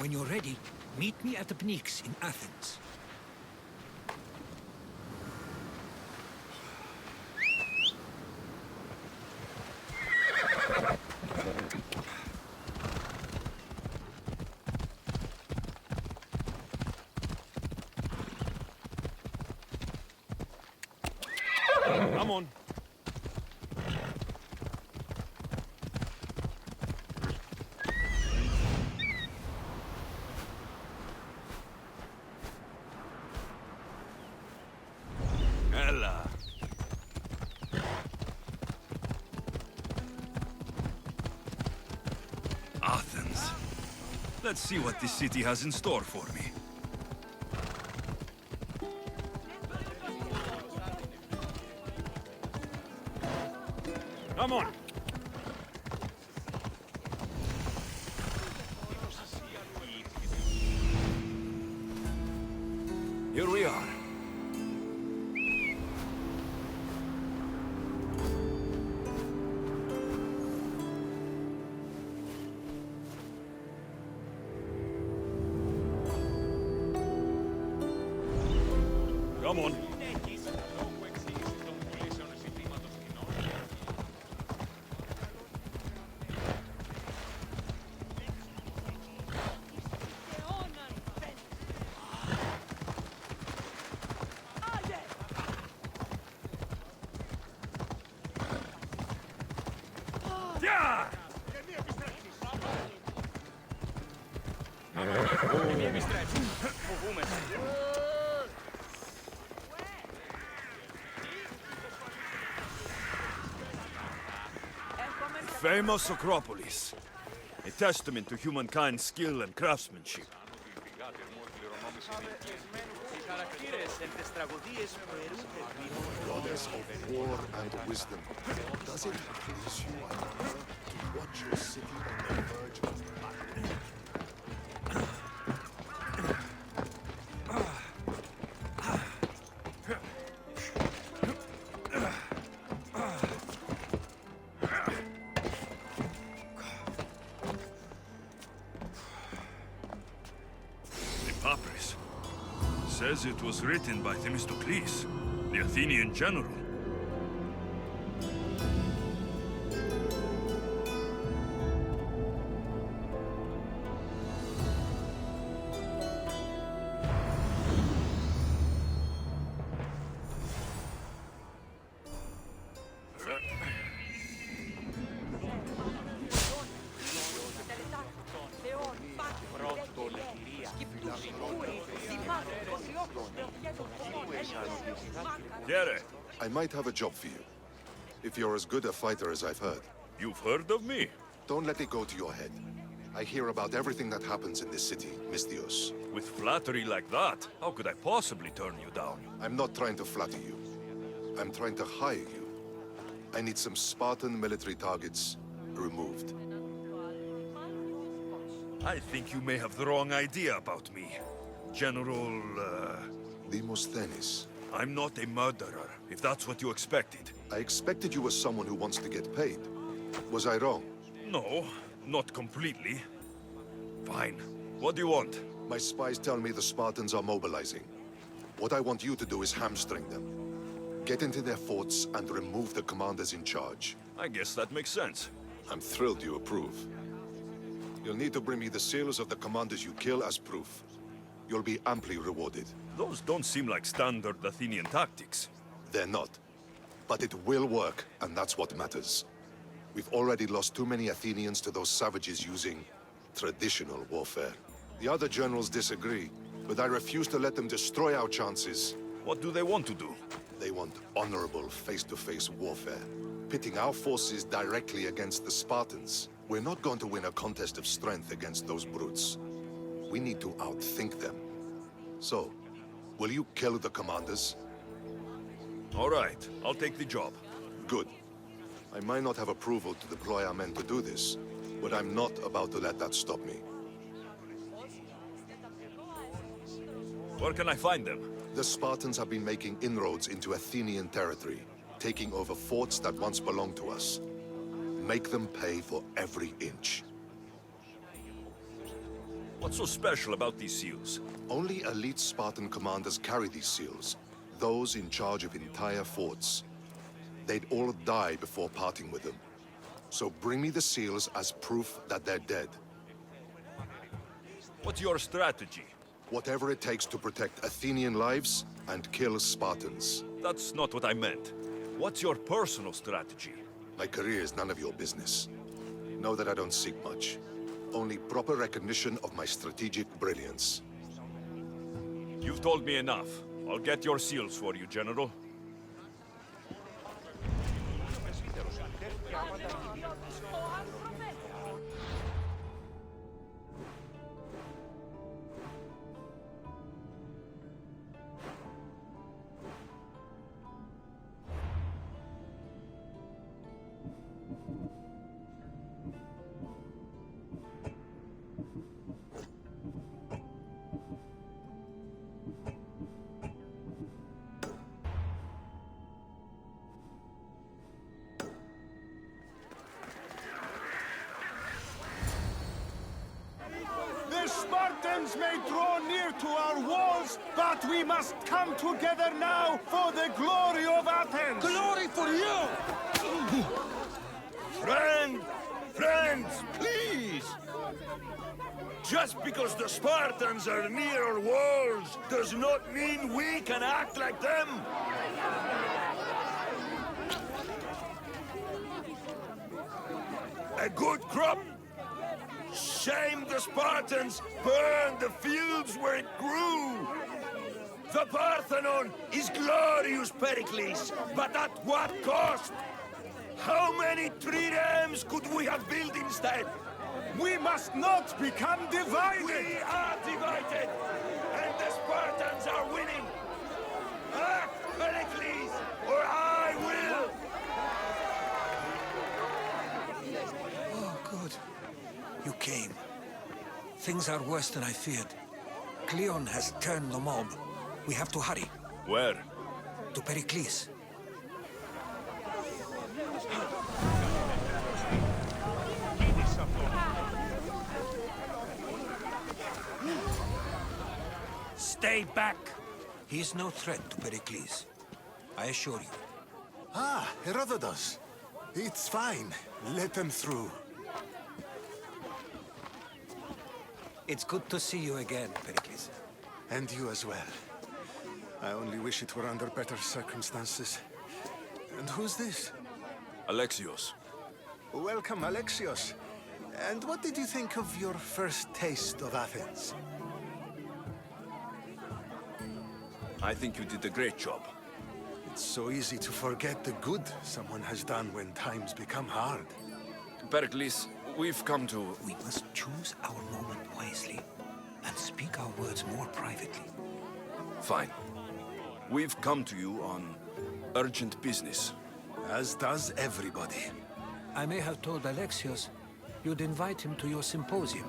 When you're ready, meet me at the Pnyx in Athens. Come on. Ella. Athens. Let's see what this city has in store for me. Come on. Here we are. Come on. Yeah! Famous Acropolis. A testament to humankind's skill and craftsmanship. Goddess of war and wisdom, does it please you, I wonder, to watch your city on the verge of The papyrus says it was written by Themistocles, the Athenian general. I might have a job for you. If you're as good a fighter as I've heard. You've heard of me? Don't let it go to your head. I hear about everything that happens in this city, Misthios. With flattery like that, how could I possibly turn you down? I'm not trying to flatter you. I'm trying to hire you. I need some Spartan military targets removed. I think you may have the wrong idea about me. General, Demosthenes. I'm not a murderer, if that's what you expected. I expected you as someone who wants to get paid. Was I wrong? No, not completely. Fine. What do you want? My spies tell me the Spartans are mobilizing. What I want you to do is hamstring them. Get into their forts and remove the commanders in charge. I guess that makes sense. I'm thrilled you approve. You'll need to bring me the seals of the commanders you kill as proof. You'll be amply rewarded. Those don't seem like standard Athenian tactics. They're not. But it will work, and that's what matters. We've already lost too many Athenians to those savages using traditional warfare. The other generals disagree, but I refuse to let them destroy our chances. What do they want to do? They want honorable face-to-face warfare, pitting our forces directly against the Spartans. We're not going to win a contest of strength against those brutes. We need to outthink them. So, will you kill the commanders? All right, I'll take the job. Good. I might not have approval to deploy our men to do this, but I'm not about to let that stop me. Where can I find them? The Spartans have been making inroads into Athenian territory, taking over forts that once belonged to us. Make them pay for every inch. What's so special about these seals? Only elite Spartan commanders carry these seals, those in charge of entire forts. They'd all die before parting with them. So bring me the seals as proof that they're dead. What's your strategy? Whatever it takes to protect Athenian lives and kill Spartans. That's not what I meant. What's your personal strategy? My career is none of your business. Know that I don't seek much. Only proper recognition of my strategic brilliance. You've told me enough. I'll get your seals for you, General. The Spartans may draw near to our walls, but we must come together now for the glory of Athens! Glory for you! Friends, please! Just because the Spartans are near our walls does not mean we can act like them! A good crop! Shame the Spartans burned the fields where it grew! The Parthenon is glorious, Pericles, but at what cost? How many triremes could we have built instead? We must not become divided! We are divided, and the Spartans are winning! Act, Pericles, or I will! Oh, good. You came. Things are worse than I feared. Cleon has turned the mob. We have to hurry. Where? To Pericles. Stay back! He is no threat to Pericles. I assure you. Ah, Herodotus. It's fine. Let them through. It's good to see you again, Pericles. And you as well. I only wish it were under better circumstances. And who's this? Alexios. Welcome, Alexios. And what did you think of your first taste of Athens? I think you did a great job. It's so easy to forget the good someone has done when times become hard. Pericles, we've come to... We must choose our moment wisely and speak our words more privately. Fine. We've come to you on urgent business. As does everybody. I may have told Alexios you'd invite him to your symposium.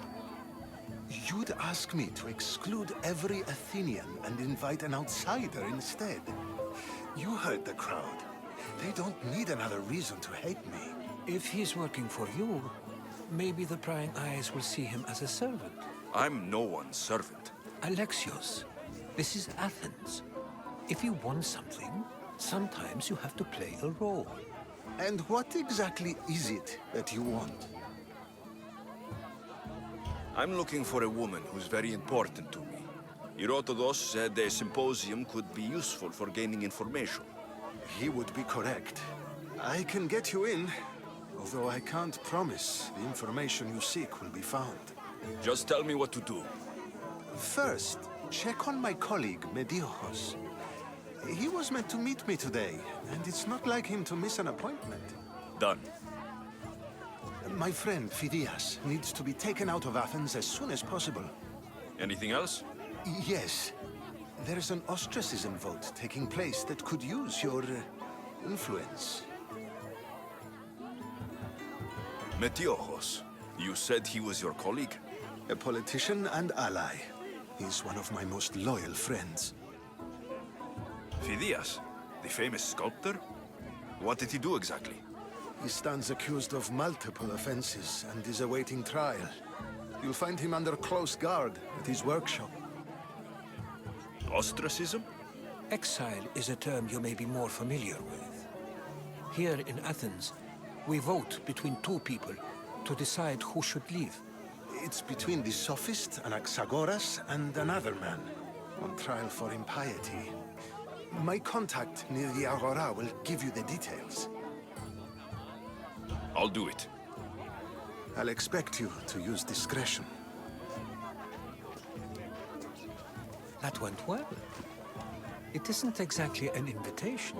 You'd ask me to exclude every Athenian and invite an outsider instead. You heard the crowd. They don't need another reason to hate me. If he's working for you, maybe the prying eyes will see him as a servant. I'm no one's servant. Alexios, this is Athens. If you want something, sometimes you have to play a role. And what exactly is it that you want? I'm looking for a woman who's very important to me. Herodotus said a symposium could be useful for gaining information. He would be correct. I can get you in, although I can't promise the information you seek will be found. Just tell me what to do. First, check on my colleague, Mediochos. He was meant to meet me today, and it's not like him to miss an appointment. Done. My friend, Phidias, needs to be taken out of Athens as soon as possible. Anything else? Yes. There's an ostracism vote taking place that could use your influence. Metiochos. You said he was your colleague? A politician and ally. He's one of my most loyal friends. Phidias, the famous sculptor? What did he do exactly? He stands accused of multiple offenses and is awaiting trial. You'll find him under close guard at his workshop. Ostracism? Exile is a term you may be more familiar with. Here in Athens, we vote between two people to decide who should leave. It's between the sophist, Anaxagoras, and another man, on trial for impiety. My contact near the Agora will give you the details. I'll do it. I'll expect you to use discretion. That went well. It isn't exactly an invitation,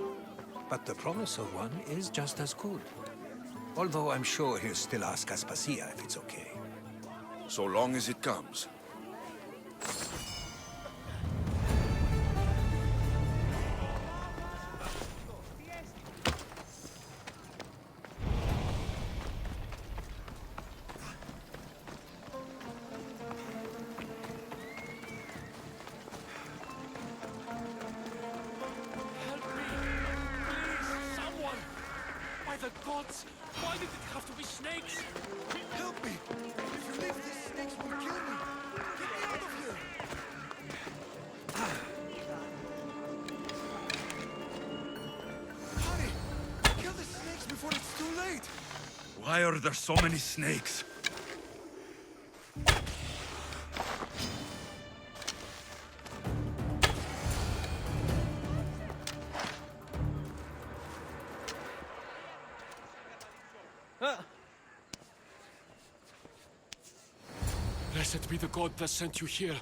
but the promise of one is just as good. Although I'm sure he'll still ask Aspasia if it's okay. So long as it comes. The gods! Why did it have to be snakes? Help me! If you leave, these snakes will kill me! Get me out of here! Hurry! Kill the snakes before it's too late! Why are there so many snakes? Blessed be the god that sent you here.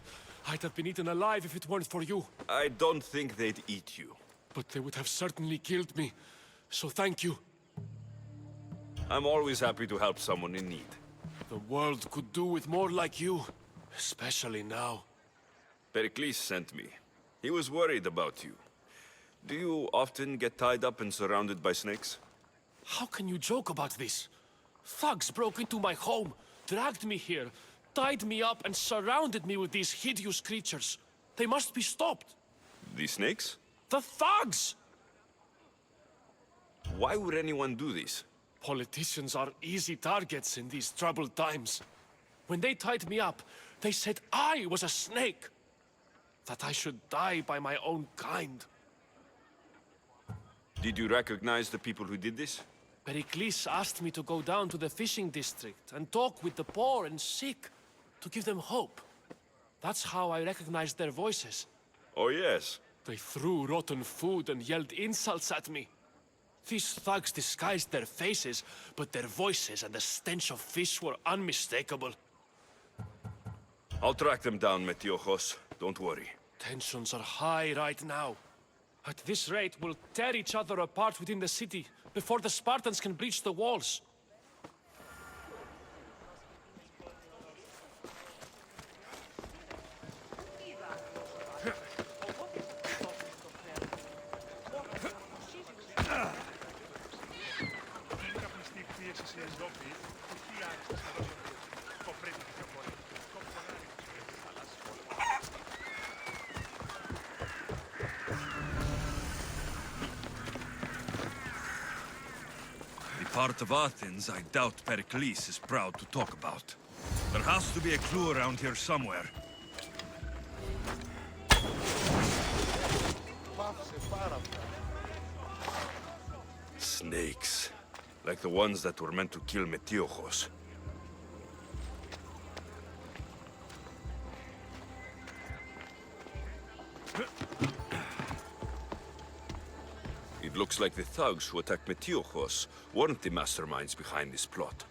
I'd have been eaten alive if it weren't for you. I don't think they'd eat you. But they would have certainly killed me. So thank you. I'm always happy to help someone in need. The world could do with more like you. Especially now. Pericles sent me. He was worried about you. Do you often get tied up and surrounded by snakes? How can you joke about this? Thugs broke into my home, dragged me here, tied me up and surrounded me with these hideous creatures. They must be stopped. The snakes? The thugs! Why would anyone do this? Politicians are easy targets in these troubled times. When they tied me up, they said I was a snake. That I should die by my own kind. Did you recognize the people who did this? Pericles asked me to go down to the fishing district and talk with the poor and sick, to give them hope. That's how I recognized their voices. Oh yes. They threw rotten food and yelled insults at me. These thugs disguised their faces, but their voices and the stench of fish were unmistakable. I'll track them down, Metiochos. Don't worry. Tensions are high right now. At this rate, we'll tear each other apart within the city before the Spartans can breach the walls. Part of Athens I doubt Pericles is proud to talk about. There has to be a clue around here somewhere. Snakes. Like the ones that were meant to kill Metiochos. It looks like the thugs who attacked Metiochos weren't the masterminds behind this plot.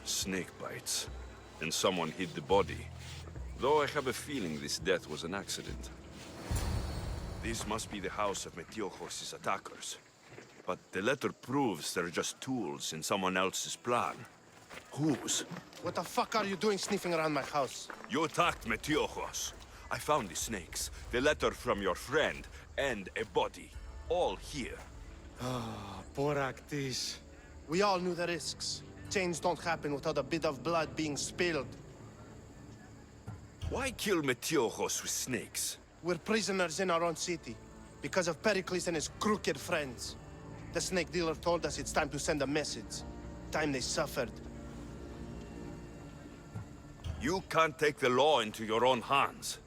Snake bites. And someone hid the body. Though I have a feeling this death was an accident. This must be the house of Metiochos' attackers. But the letter proves they're just tools in someone else's plan. Whose? What the fuck are you doing sniffing around my house? You attacked Metiochos. I found the snakes, the letter from your friend, and a body. All here. Boraktis. We all knew the risks. Change don't happen without a bit of blood being spilled. Why kill Metiochos with snakes? We're prisoners in our own city. Because of Pericles and his crooked friends. The snake dealer told us it's time to send a message. Time they suffered. You can't take the law into your own hands.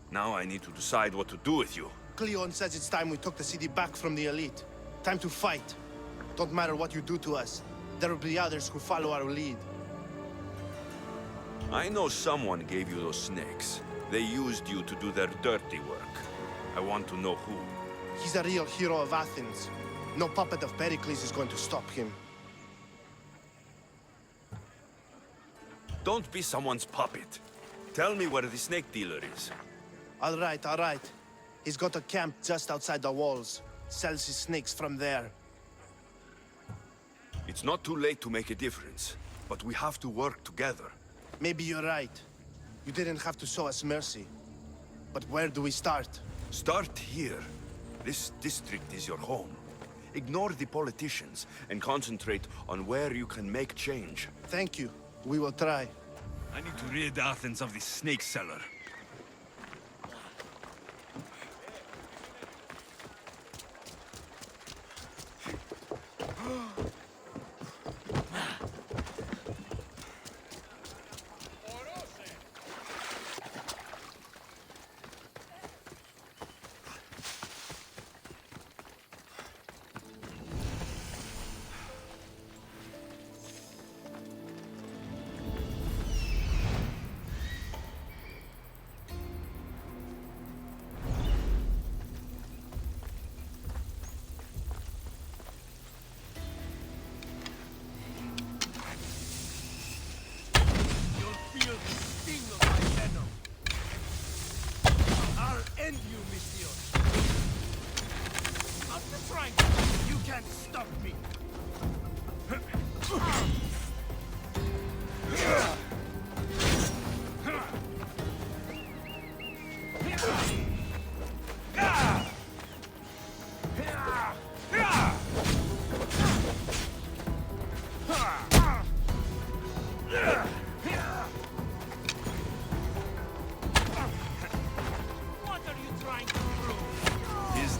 Now I need to decide what to do with you. Cleon says it's time we took the city back from the elite. Time to fight. Don't matter what you do to us. There will be others who follow our lead. I know someone gave you those snakes. They used you to do their dirty work. I want to know who. He's a real hero of Athens. No puppet of Pericles is going to stop him. Don't be someone's puppet. Tell me where the snake dealer is. All right, all right. He's got a camp just outside the walls. Sells his snakes from there. It's not too late to make a difference, but we have to work together. Maybe you're right. You didn't have to show us mercy. But where do we start? Start here. This district is your home. Ignore the politicians and concentrate on where you can make change. Thank you. We will try. I need to rid Athens of this snake seller.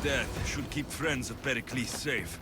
Death should keep friends of Pericles safe.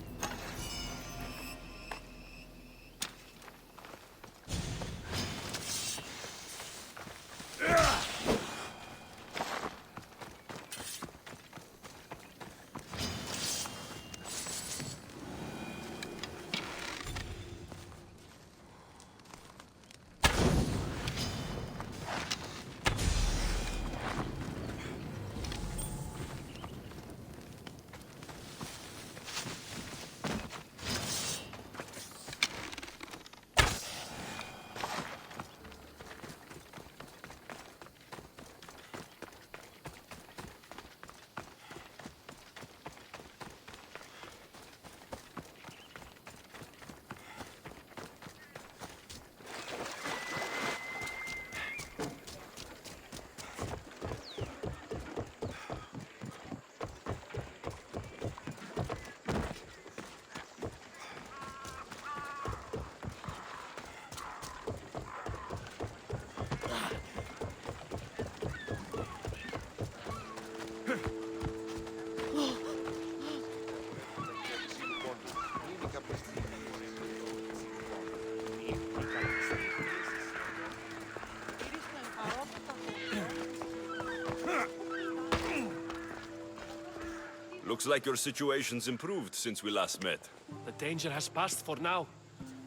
Looks like your situation's improved since we last met. The danger has passed for now.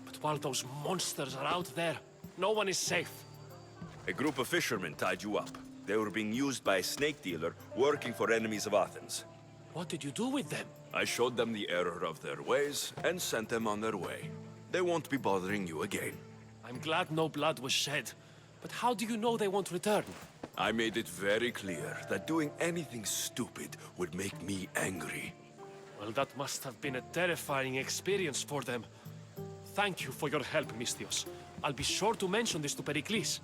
But while those monsters are out there, no one is safe. A group of fishermen tied you up. They were being used by a snake dealer working for enemies of Athens. What did you do with them? I showed them the error of their ways and sent them on their way. They won't be bothering you again. I'm glad no blood was shed. But how do you know they won't return? I made it very clear that doing anything stupid would make me angry. Well, that must have been a terrifying experience for them. Thank you for your help, Misthios. I'll be sure to mention this to Pericles.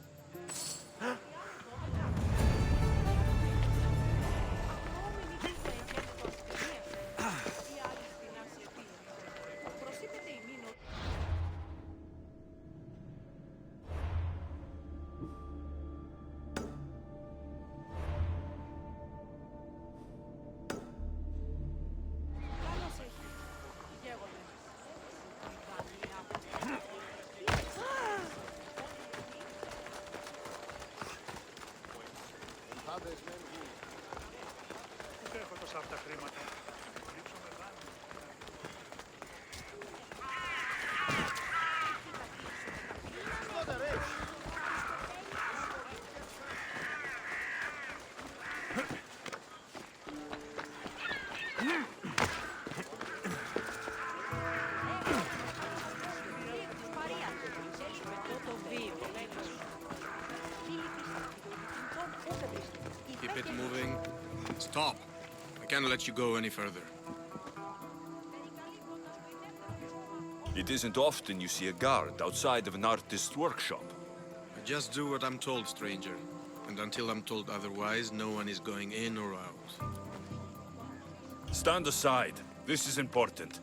Keep it moving. Stop. I can't let you go any further. It isn't often you see a guard outside of an artist's workshop. I just do what I'm told, stranger. And until I'm told otherwise, no one is going in or out. Stand aside. This is important.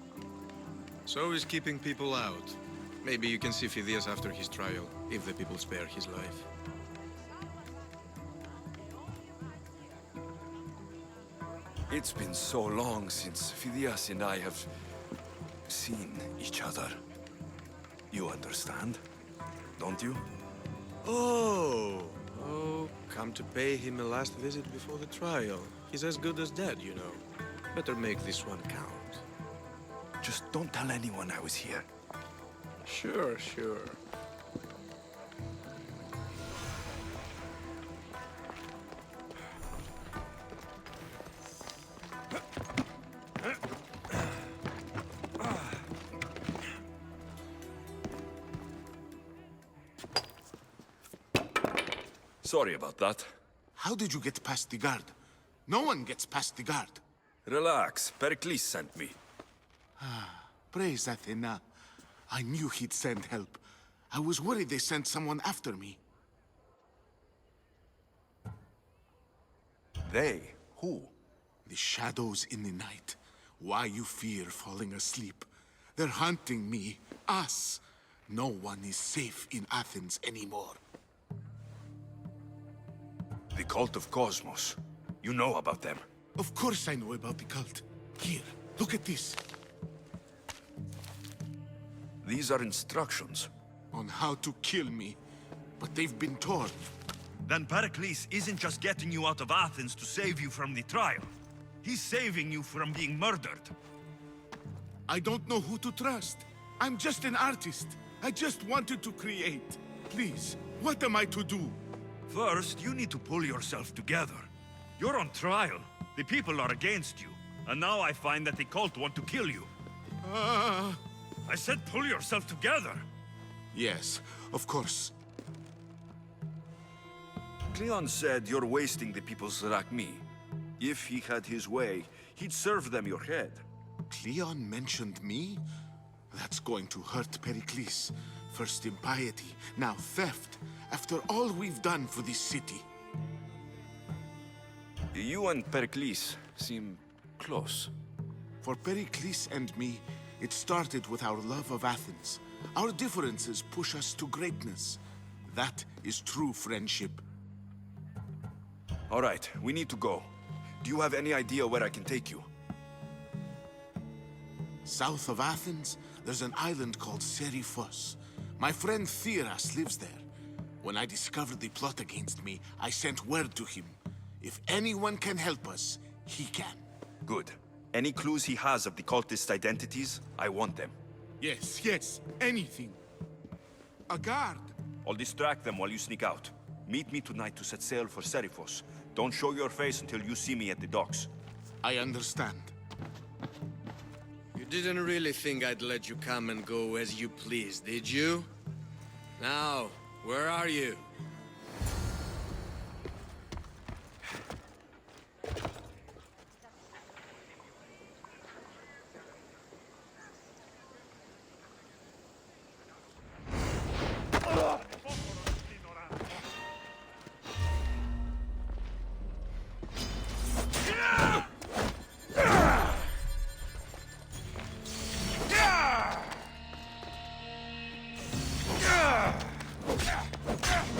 So is keeping people out. Maybe you can see Phidias after his trial, if the people spare his life. It's been so long since Phidias and I have seen each other. You understand, don't you? Oh, come to pay him a last visit before the trial. He's as good as dead, you know. Better make this one count. Just don't tell anyone I was here. Sure. Sorry about that. How did you get past the guard? No one gets past the guard. Relax. Pericles sent me. Praise Athena. I knew he'd send help. I was worried they sent someone after me. They? Who? The shadows in the night. Why you fear falling asleep. They're hunting me. Us. No one is safe in Athens anymore. The cult of Cosmos. You know about them. Of course I know about the cult. Here, look at this. These are instructions. On how to kill me. But they've been torn. Then Pericles isn't just getting you out of Athens to save you from the trial. He's saving you from being murdered. I don't know who to trust. I'm just an artist. I just wanted to create. Please, what am I to do? First, you need to pull yourself together. You're on trial. The people are against you. And now I find that the cult want to kill you. I said pull yourself together. Yes, of course. Cleon said you're wasting the people's Zrakmi. If he had his way, he'd serve them your head. Cleon mentioned me? That's going to hurt Pericles. First impiety, now theft. After all we've done for this city. You and Pericles seem close. For Pericles and me, it started with our love of Athens. Our differences push us to greatness. That is true friendship. All right, we need to go. Do you have any idea where I can take you? South of Athens, there's an island called Serifos. My friend Theras lives there. When I discovered the plot against me, I sent word to him. If anyone can help us, he can. Good. Any clues he has of the cultists' identities, I want them. Yes, anything. A guard. I'll distract them while you sneak out. Meet me tonight to set sail for Serifos. Don't show your face until you see me at the docks. I understand. You didn't really think I'd let you come and go as you please, did you? Now, where are you?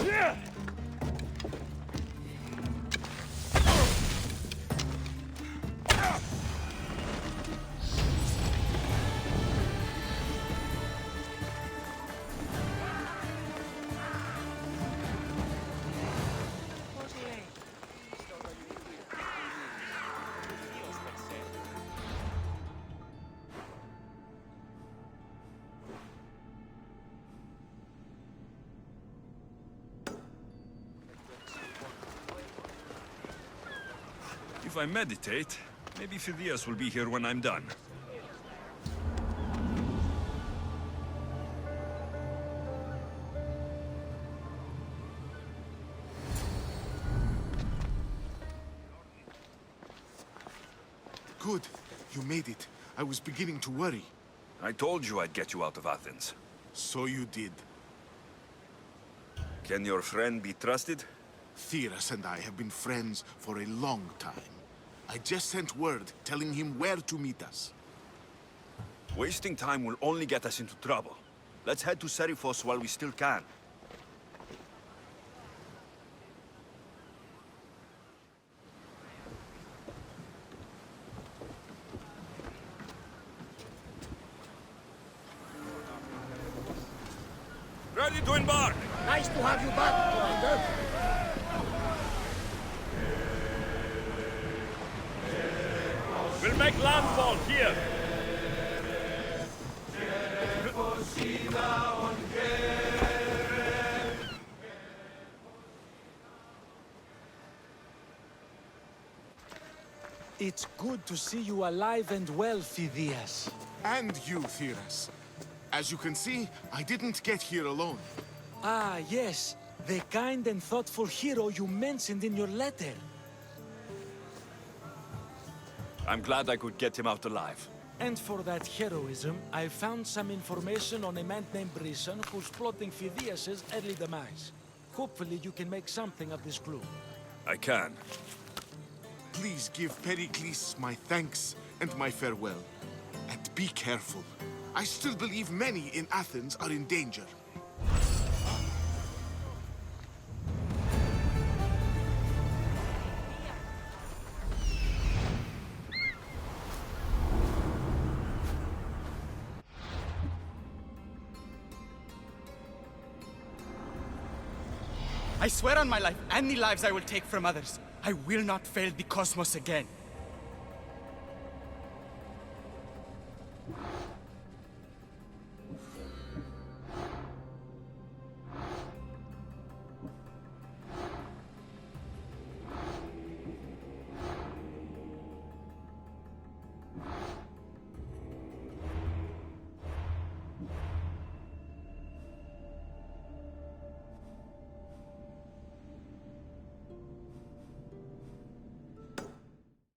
Yeah! If I meditate, maybe Phidias will be here when I'm done. Good. You made it. I was beginning to worry. I told you I'd get you out of Athens. So you did. Can your friend be trusted? Theras and I have been friends for a long time. I just sent word telling him where to meet us. Wasting time will only get us into trouble. Let's head to Serifos while we still can. Ready to embark! Nice to have you back, Commander. We'll make landfall here. It's good to see you alive and well, Phidias. And you, Theras. As you can see, I didn't get here alone. Ah, yes. The kind and thoughtful hero you mentioned in your letter. I'm glad I could get him out alive. And for that heroism, I found some information on a man named Brisson who's plotting Phidias' early demise. Hopefully you can make something of this clue. I can. Please give Pericles my thanks and my farewell. And be careful. I still believe many in Athens are in danger. I swear on my life and the lives I will take from others, I will not fail the cosmos again.